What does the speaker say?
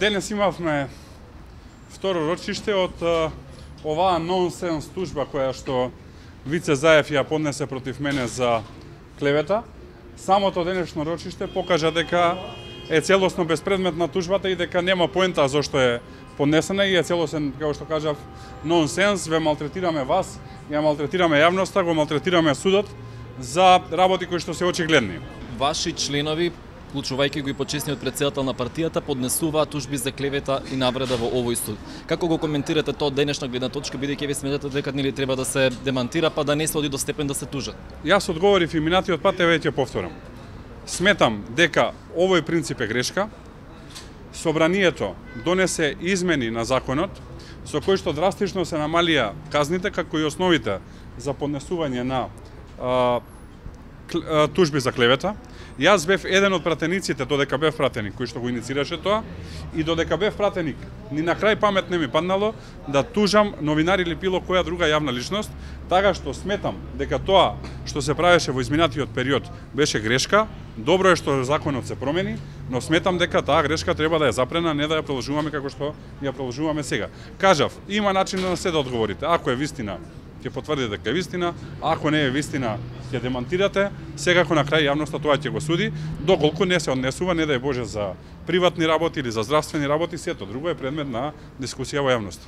Денес имавме второ рочиште од оваа нонсенс тужба која што Вице Заев ја поднесе против мене за клевета. Самото денешно рочиште покажа дека е целосно безпредметна тужбата и дека нема поента зашто е поднесена и е целосен, како што кажав, нонсенс. Ве малтретираме вас, ја малтретираме јавноста, го малтретираме судот за работи кои што се очигледни. Ваши членови, вклучувајќи го и почесниот претседател на партијата, поднесуваат тужби за клевета и навреда во овој суд. Како го коментирате тоа од денешна гледна точка, бидејќи ве сметате дека нели треба да се демантира, па да не се оди до степен да се тужат? Јас одговорив и минатиот пат, еве ќе повторам. Сметам дека овој принцип е грешка. Собранието донесе измени на законот со кои што драстично се намалија казните, како и основите за поднесување на тужби за клевета. Јас бев еден од пратениците, додека бев пратеник, кој што го иницираше тоа, и додека бев пратеник, ни на крај памет не ми паднало да тужам новинари или било која друга јавна личност, така што сметам дека тоа што се правеше во изминатиот период беше грешка. Добро е што законот се промени, но сметам дека таа грешка треба да ја запрена, не да ја продолжуваме како што ја продолжуваме сега. Кажав, има начин на се да одговорите. Ако е вистина, ќе потврди дека е вистина, ако не е вистина, ќе демантирате. Секако на крај јавноста тоа ќе го суди, доколку не се однесува, не дај Боже, за приватни работи или за здравствени работи, сето друго е предмет на дискусија во јавноста.